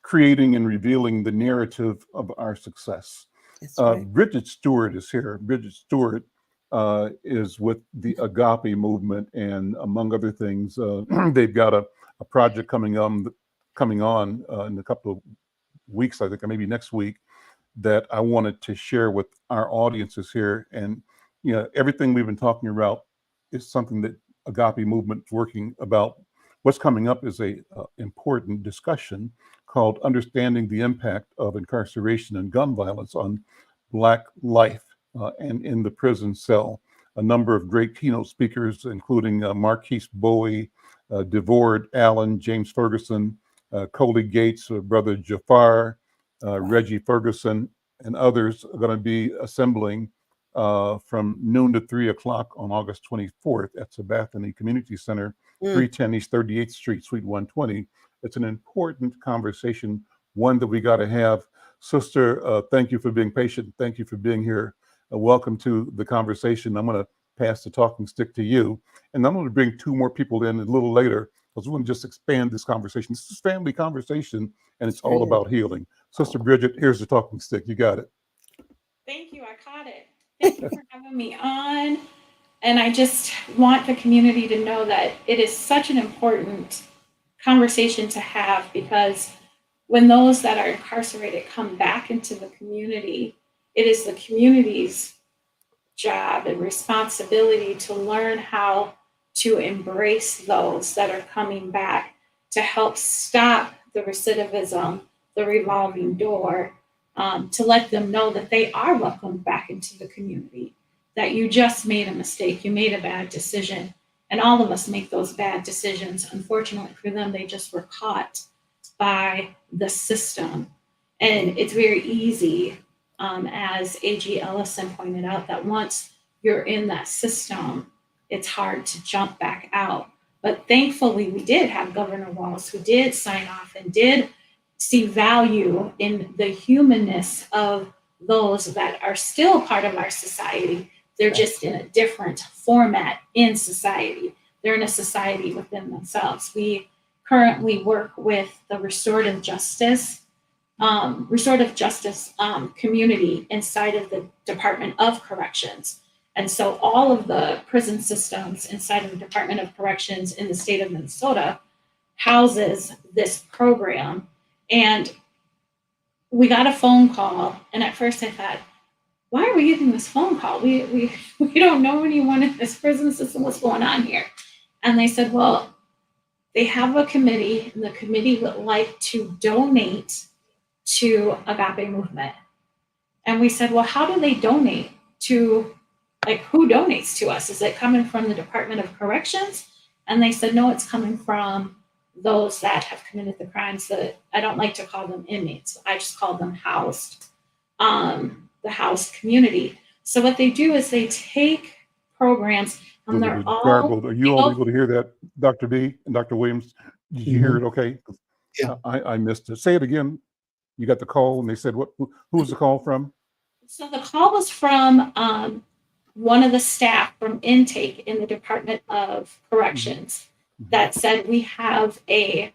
creating and revealing the narrative of our success. Bridget Stewart is here. Bridget Stewart is with the Agape movement, and among other things, they've got a project coming on in a couple of weeks, I think, or maybe next week, that I wanted to share with our audiences here. And everything we've been talking about is something that Agape movement is working about. What's coming up is a important discussion called Understanding the Impact of Incarceration and Gun Violence on Black Life and in the Prison Cell. A number of great keynote speakers, including Marquise Bowie, DeVord Allen, James Ferguson, Coley Gates, Brother Jafar, Reggie Ferguson, and others are going to be assembling from noon to 3 o'clock on August 24th at Sabathani Community Center, 310 East 38th Street, Suite 120. It's an important conversation, one that we got to have. Sister, thank you for being patient. Thank you for being here. Welcome to the conversation. I'm going to pass the talking stick to you. And I'm going to bring 2 more people in a little later, because we want to just expand this conversation. This is family conversation, and it's all about healing. Sister Bridget, here's the talking stick. You got it. Thank you. I caught it. Thank you for having me on. And I just want the community to know that it is such an important conversation to have, because when those that are incarcerated come back into the community, it is the community's job and responsibility to learn how to embrace those that are coming back, to help stop the recidivism, the revolving door, to let them know that they are welcomed back into the community, that you just made a mistake, you made a bad decision. And all of us make those bad decisions. Unfortunately for them, they just were caught by the system. And it's very easy, as AG Ellison pointed out, that once you're in that system, it's hard to jump back out. But thankfully, we did have Governor Walz, who did sign off and did see value in the humanness of those that are still part of our society. They're just in a different format in society. They're in a society within themselves. We currently work with the restorative justice community inside of the Department of Corrections. And so all of the prison systems inside of the Department of Corrections in the state of Minnesota houses this program. And we got a phone call. And at first I thought, why are we getting this phone call? We don't know anyone in this prison system. What's going on here? And they said, well, they have a committee, and the committee would like to donate to Agape Movement. And we said, well, how do they donate to, like, who donates to us? Is it coming from the Department of Corrections? And they said, no, it's coming from those that have committed the crimes. That I don't like to call them inmates. I just call them housed, the housed community. So what they do is they take programs, and they're all garbled. Are you all able to hear that, Dr. B and Dr. Williams? Did you hear it okay? Yeah. I missed it. Say it again. You got the call, and they said, what? Who was the call from? So the call was from one of the staff from intake in the Department of Corrections that said, we have a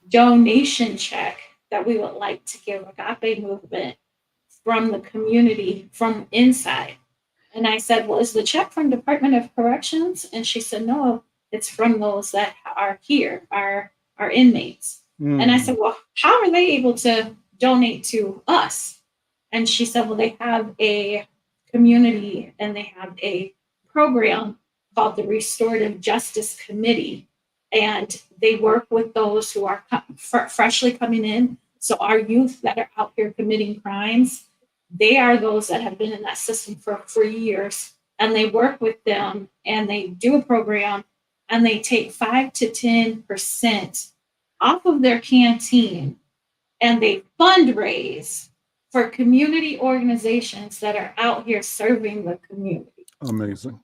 donation check that we would like to give Agape Movement from the community, from inside. And I said, well, is the check from Department of Corrections? And she said, no, it's from those that are here, our inmates. And I said, well, how are they able to donate to us? And she said, well, they have a community and they have a program called the Restorative Justice Committee. And they work with those who are freshly coming in. So our youth that are out here committing crimes, they are those that have been in that system for years. And they work with them, and they do a program, and they take 5 to 10% off of their canteen, and they fundraise for community organizations that are out here serving the community. Amazing.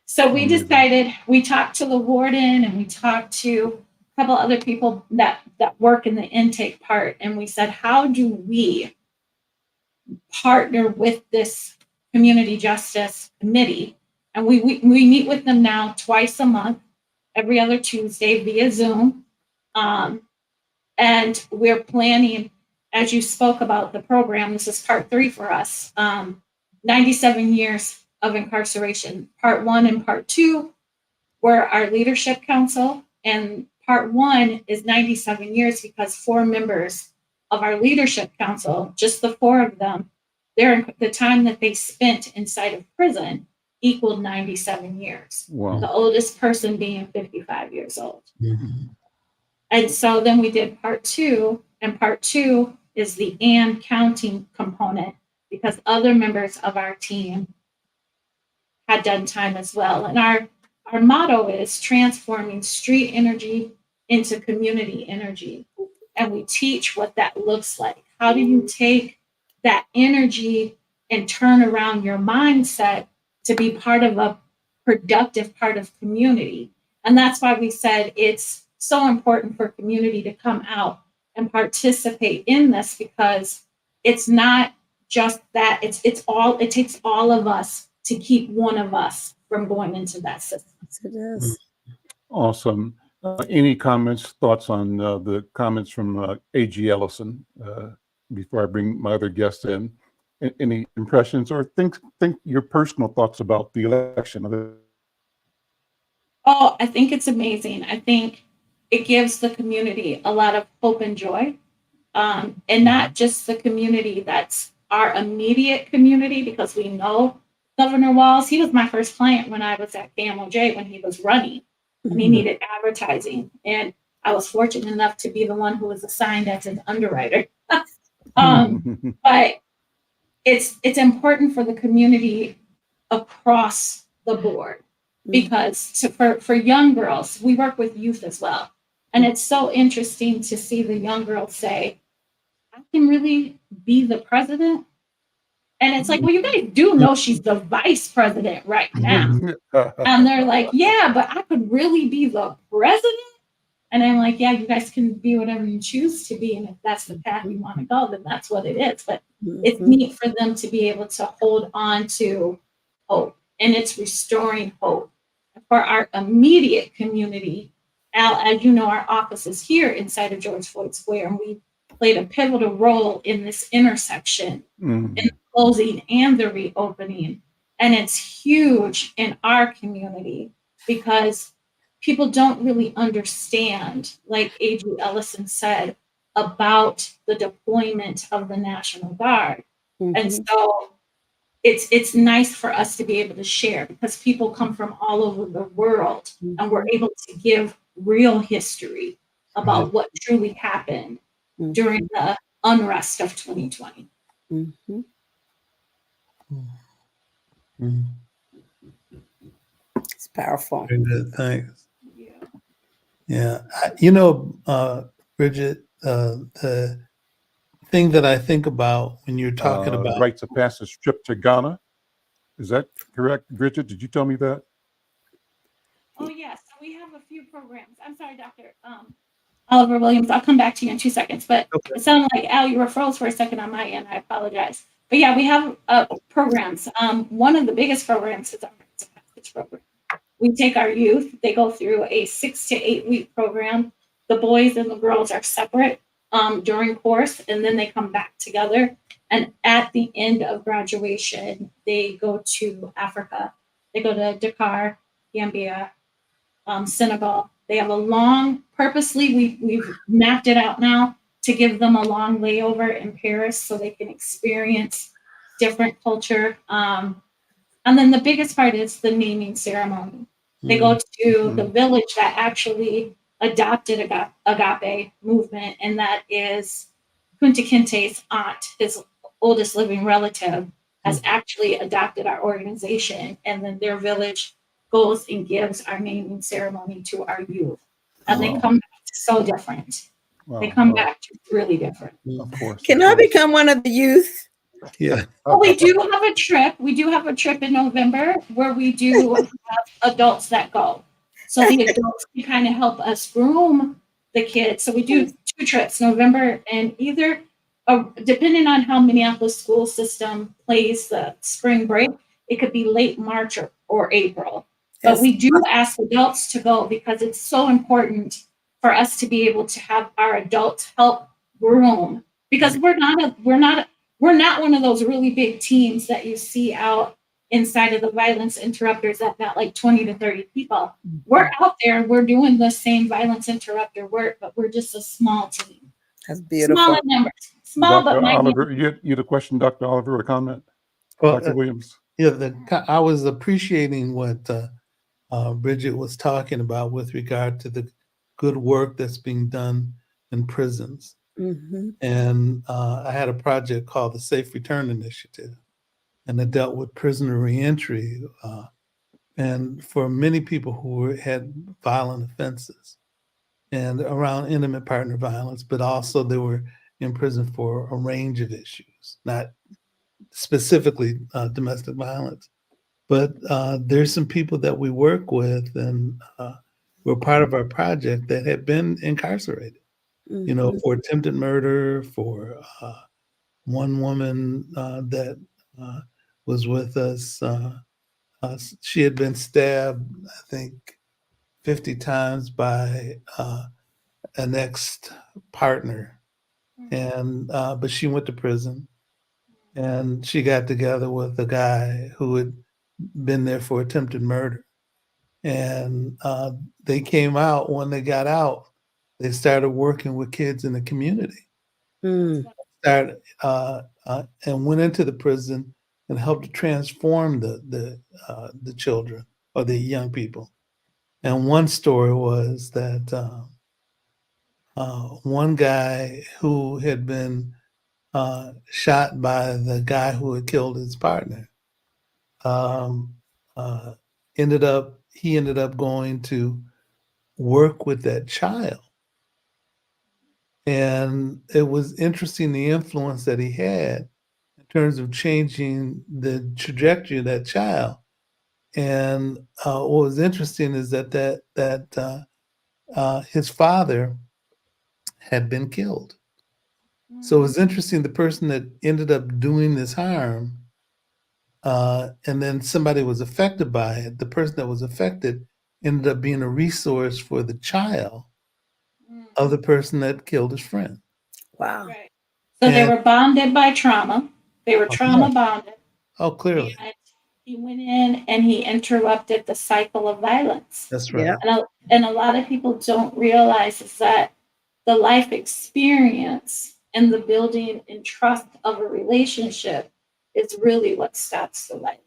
So we decided, we talked to the warden, and we talked to a couple other people that work in the intake part. And we said, how do we partner with this community justice committee? And we meet with them now twice a month, every other Tuesday via Zoom. And we're planning, as you spoke about the program, this is part 3 for us, 97 years of incarceration. Part 1 and part 2 were our leadership council, and part 1 is 97 years because 4 members of our leadership council, just the 4 of them, the time that they spent inside of prison equaled 97 years. Wow. The oldest person being 55 years old. And so then we did part 2, and part 2 is the and counting component, because other members of our team had done time as well. And our motto is transforming street energy into community energy. And we teach what that looks like. How do you take that energy and turn around your mindset to be part of a productive part of community? And that's why we said it's so important for community to come out and participate in this, because it's not just that, it takes all of us to keep one of us from going into that system. Yes, it is. Awesome. Any comments, thoughts on the comments from AG Ellison before I bring my other guests in? any impressions or think your personal thoughts about the election? Oh, I think it's amazing. I think it gives the community a lot of hope and joy. And not just the community that's our immediate community, because we know Governor Walz. He was my first client when I was at KMOJ when he was running and he needed advertising. And I was fortunate enough to be the one who was assigned as an underwriter. But it's important for the community across the board, because for young girls, we work with youth as well. And it's so interesting to see the young girls say, I can really be the president. And it's like, well, you guys do know she's the vice president right now. And they're like, yeah, but I could really be the president. And I'm like, yeah, you guys can be whatever you choose to be. And if that's the path you want to go, then that's what it is. But it's neat for them to be able to hold on to hope. And it's restoring hope. For our immediate community, Al, as you know, our office is here inside of George Floyd Square, and we played a pivotal role in this intersection, in the closing and the reopening. And it's huge in our community because people don't really understand, like AG Ellison said, about the deployment of the National Guard. And so it's nice for us to be able to share, because people come from all over the world and we're able to give real history about what truly happened during the unrest of 2020. It's powerful. Very good. Thanks. Yeah. Yeah. Bridget, the thing that I think about when you're talking about rights of passage trip to Ghana. Is that correct, Bridget? Did you tell me that? Oh, yes. So we have a few programs. I'm sorry, Dr. Oliver Williams. I'll come back to you in 2 seconds. But it sounded like, Al, you were froze for a second on my end. I apologize. But yeah, we have programs. One of the biggest programs is our rights of passage program. We take our youth. They go through a 6 to 8 week program. The boys and the girls are separate during course, and then they come back together. And at the end of graduation, they go to Africa. They go to Dakar, Gambia, Senegal. They have a long, purposely, we've mapped it out now to give them a long layover in Paris so they can experience different culture. And then the biggest part is the naming ceremony. They go to the village that actually adopted Agape movement, and that is Kunta Kinte's aunt, his oldest living relative, has actually adopted our organization, and then their village goes and gives our naming ceremony to our youth. And they come back so different. They come back really different. Of course. Can I become one of the youth? Yeah. Well, we do have a trip. We do have a trip in November where we do have adults that go. So the adults can kind of help us groom the kids. So we do 2 trips, November, and either, depending on how Minneapolis school system plays the spring break, it could be late March or April. But we do ask adults to go because it's so important for us to be able to have our adults help groom, because we're not one of those really big teams that you see out inside of the violence interrupters that got like 20 to 30 people. We're out there, we're doing the same violence interrupter work, but we're just a small team. That's beautiful. Small in numbers. Small, Dr. but mighty. Oliver, you had a question, Dr. Oliver, a comment? Well, Dr. Williams? yeah, I was appreciating what Bridget was talking about with regard to the good work that's being done in prisons. And I had a project called the Safe Return Initiative, and it dealt with prisoner reentry. And for many people who had violent offenses and around intimate partner violence, but also they were in prison for a range of issues, not specifically domestic violence. But there's some people that we work with and were part of our project that had been incarcerated, you know, for attempted murder, for one woman that was with us. She had been stabbed, I think, 50 times by an ex-partner, and but she went to prison. and she got together with a guy who had been there for attempted murder. And they came out. When they got out, they started working with kids in the community. Mm. Started and went into the prison and helped to transform the children or the young people. And one story was that one guy who had been shot by the guy who had killed his partner um, ended up going to work with that child. And it was interesting the influence that he had in terms of changing the trajectory of that child. And what was interesting is that his father had been killed. So it was interesting the person that ended up doing this harm, and then somebody was affected by it. The person that was affected ended up being a resource for the child of the person that killed his friend. Wow. Right. So they And were bonded by trauma. They were trauma bonded. oh, clearly, And he went in and he interrupted the cycle of violence. that's right. Yeah. And a lot of people don't realize is that the life experience and the building and trust of a relationship is really what stops the violence.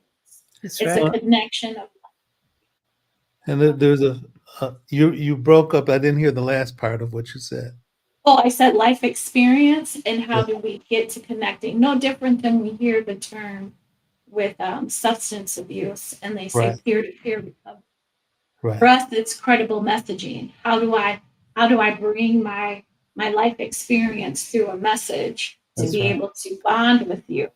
That's It's right. a connection of And there's you broke up. I didn't hear the last part of what you said. oh, I said life experience and how Yeah. do we get to connecting? No different than we hear the term with substance abuse and they say Right. peer-to-peer recovery. For Right. us, it's credible messaging. How do I bring my life experience through a message to That's be right. able to bond with you?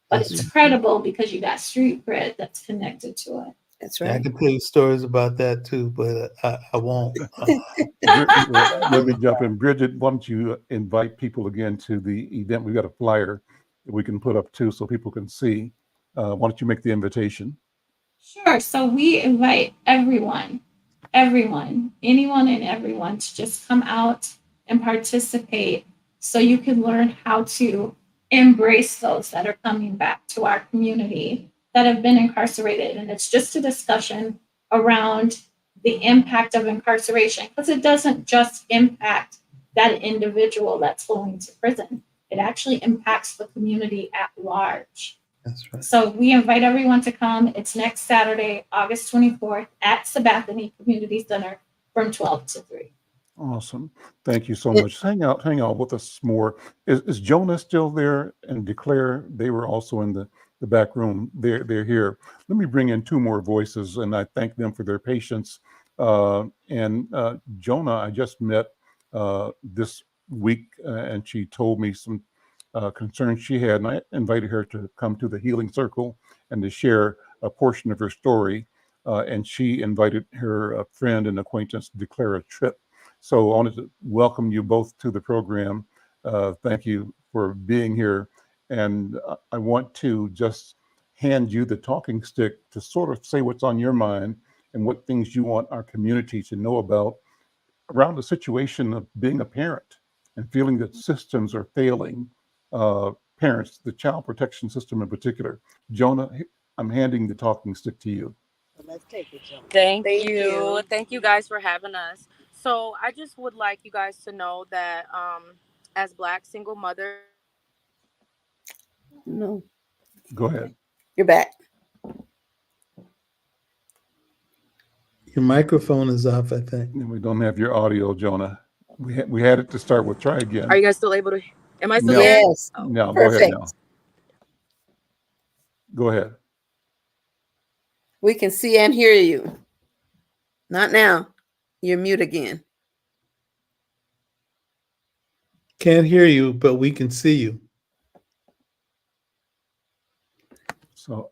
But That's it's right. credible because you got street cred that's connected to it. That's Yeah, I right. can tell you stories about that too, but I won't. Let me jump in. Bridget, why don't you invite people again to the event? We've got a flyer that we can put up too so people can see. Why don't you make the invitation? Sure. So we invite everyone, anyone and everyone to just come out and participate so you can learn how to embrace those that are coming back to our community that have been incarcerated. And it's just a discussion around the impact of incarceration because it doesn't just impact that individual that's going to prison, it actually impacts the community at large. That's right. So we invite everyone to come. It's next Saturday, August 24th at Sabathani Community Center from 12 to 3. Awesome. Thank you so much. Hang out with us more. Is Jonah still there and Declare? They were also in the back room. They're here. Let me bring in two more voices and I thank them for their patience. Jonah, I just met this week and she told me some concerns she had, and I invited her to come to the Healing Circle and to share a portion of her story. And she invited her friend and acquaintance to declare a trip. So I wanted to welcome you both to the program. Thank you for being here. And I want to just hand you the talking stick to sort of say what's on your mind and what things you want our community to know about around the situation of being a parent and feeling that systems are failing parents, the child protection system in particular. Jonah, I'm handing the talking stick to you. Let's take it, Joe. Thank you. Thank you guys for having us. So I just would like you guys to know that as Black single mothers. No, Go ahead. you're back. Your microphone is off, I think. And we don't have your audio, Jonah. We had it to start with. Try again. Are you guys still able to? Am I still No. there? Yes. Oh. No, go ahead Perfect. now. Go ahead. We can see and hear you. Not now. You're mute again. Can't hear you, but we can see you. So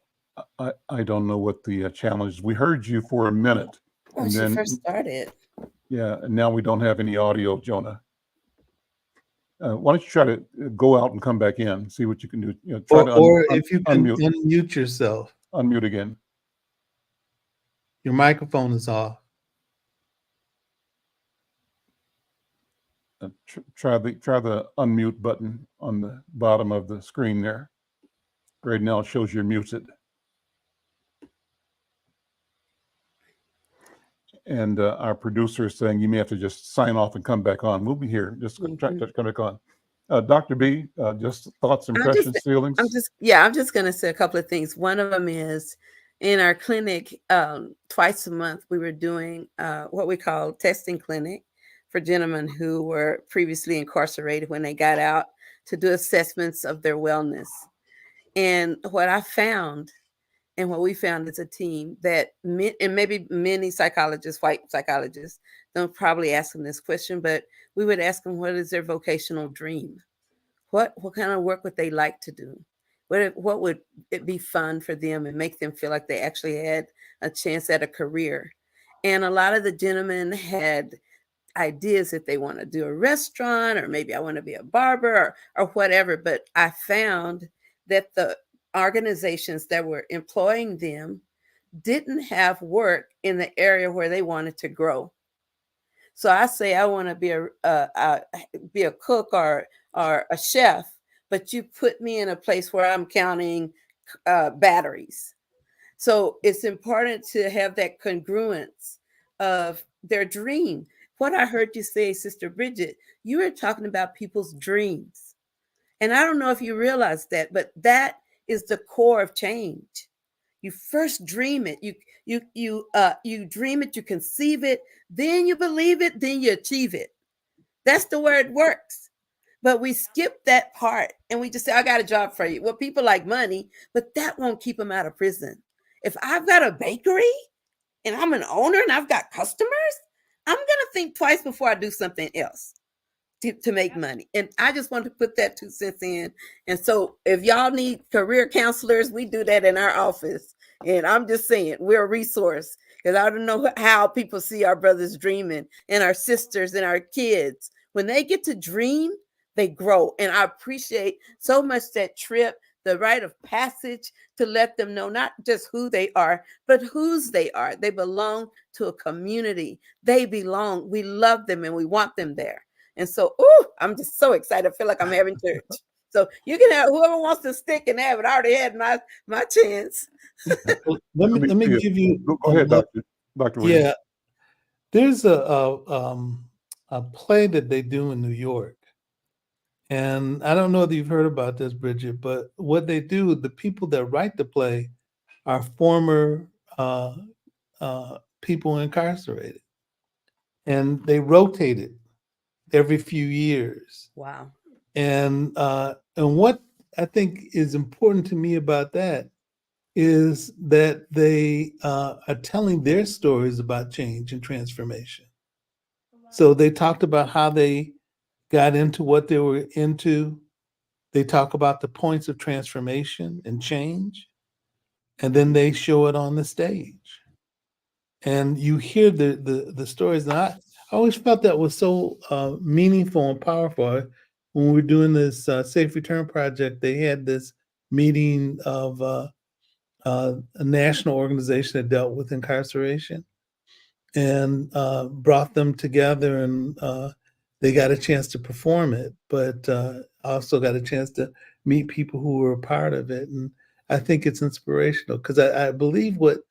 I don't know what the challenge is. We heard you for a minute. When And she then, first started. yeah, and now we don't have any audio, Jonah. Why don't you try to go out and come back in, see what you can do. You know, try to Or if you can unmute, unmute yourself. unmute again. Your microphone is off. Try the unmute button on the bottom of the screen there. Right now it shows you're muted. And our producer is saying you may have to just sign off and come back on. We'll be here. Just try to come back on. Dr. B, just thoughts, impressions, feelings? I'm just going to say a couple of things. One of them is in our clinic, twice a month, we were doing what we call testing clinic for gentlemen who were previously incarcerated when they got out to do assessments of their wellness. And what I found and what we found as a team that and maybe many psychologists, white psychologists, don't probably ask them this question, but we would ask them, what is their vocational dream? What kind of work would they like to do? What would it be fun for them and make them feel like they actually had a chance at a career? And a lot of the gentlemen had ideas if they want to do a restaurant, or maybe I want to be a barber or whatever. But I found that the organizations that were employing them didn't have work in the area where they wanted to grow. So I say I want to be a cook or a chef, but you put me in a place where I'm counting batteries. So it's important to have that congruence of their dream. What I heard you say, Sister Bridget, you were talking about people's dreams. And I don't know if you realize that, but that is the core of change. You first dream it. You dream it, you conceive it, then you believe it, then you achieve it. That's the way it works. But we skip that part and we just say, I got a job for you. Well, people like money, but that won't keep them out of prison. If I've got a bakery and I'm an owner and I've got customers, I'm going to think twice before I do something else to make money. And I just want to put that 2 cents in. And so if y'all need career counselors, we do that in our office. And I'm just saying, we're a resource, because I don't know how people see our brothers dreaming and our sisters and our kids. When they get to dream, they grow. And I appreciate so much that trip, the rite of passage, to let them know not just who they are, but whose they are. They belong to a community. They belong. We love them and we want them there. And so, I'm just so excited. I feel like I'm having church. So you can have whoever wants to stick and have it. I already had my chance. Let me give you. Go ahead, Dr. Williams. Yeah, there's a play that they do in New York, and I don't know if you've heard about this, Bridget. But what they do, the people that write the play are former people incarcerated, and they rotate it every few years. Wow. And what I think is important to me about that is that they are telling their stories about change and transformation. So they talked about how they got into what they were into. They talk about the points of transformation and change, and then they show it on the stage. And you hear the stories. And I always felt that was so meaningful and powerful. When we were doing this Safe Return project, they had this meeting of a national organization that dealt with incarceration, and brought them together, and they got a chance to perform it, but also got a chance to meet people who were a part of it. And I think it's inspirational, because I believe what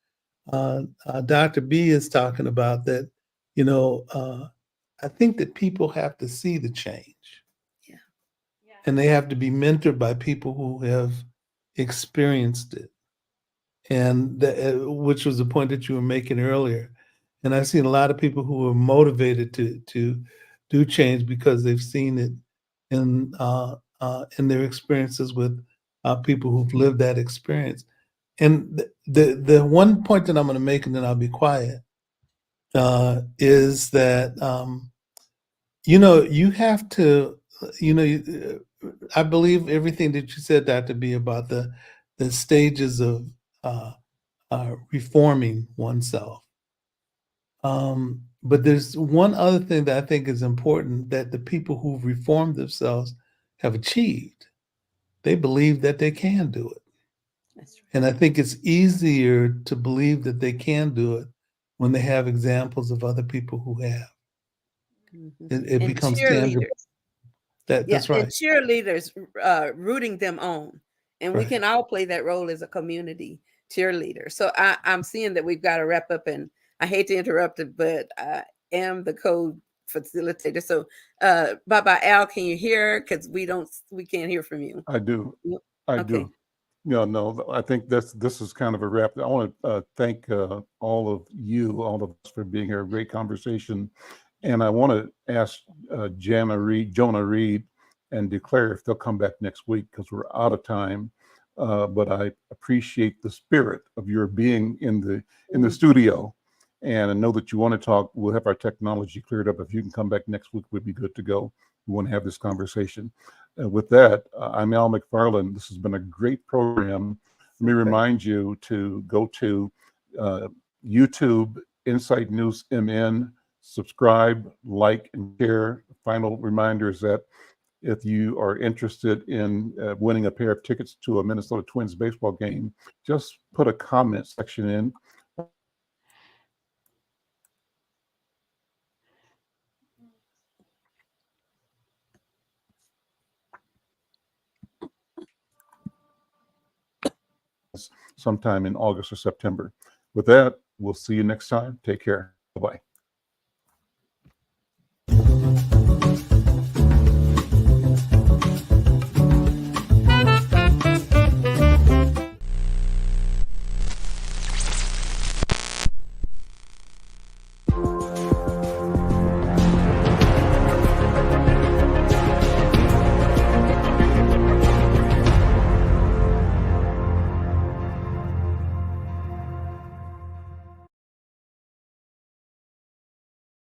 Dr. B is talking about, that, I think that people have to see the change. Yeah. And they have to be mentored by people who have experienced it. And which was the point that you were making earlier. And I've seen a lot of people who are motivated to do change because they've seen it in their experiences with people who've lived that experience. And the one point that I'm going to make, and then I'll be quiet, is that you have to, I believe everything that you said, Dr. B, about the stages of reforming oneself. But there's one other thing that I think is important, that the people who've reformed themselves have achieved. They believe that they can do it. That's right. And I think it's easier to believe that they can do it when they have examples of other people who have. Mm-hmm. It becomes tangible. That's right. And cheerleaders rooting them on and we can all play that role as a community cheerleader. So I'm seeing that we've got to wrap up, and I hate to interrupt it, but I am the co-facilitator. So bye-bye, Al, can you hear? Because we can't hear from you. I do. I Okay. do. No, I think this is kind of a wrap. I want to thank all of us for being here. Great conversation. And I want to ask Jonah Reed, and declare if they'll come back next week, because we're out of time. But I appreciate the spirit of your being in the studio. And I know that you want to talk. We'll have our technology cleared up. If you can come back next week, we'd be good to go. We want to have this conversation. With that, I'm Al McFarlane. This has been a great program. Let me remind you to go to YouTube, Insight News MN, subscribe, like, and share. Final reminder is that if you are interested in winning a pair of tickets to a Minnesota Twins baseball game, just put a comment section in. Sometime in August or September. With that, we'll see you next time. Take care. Bye-bye.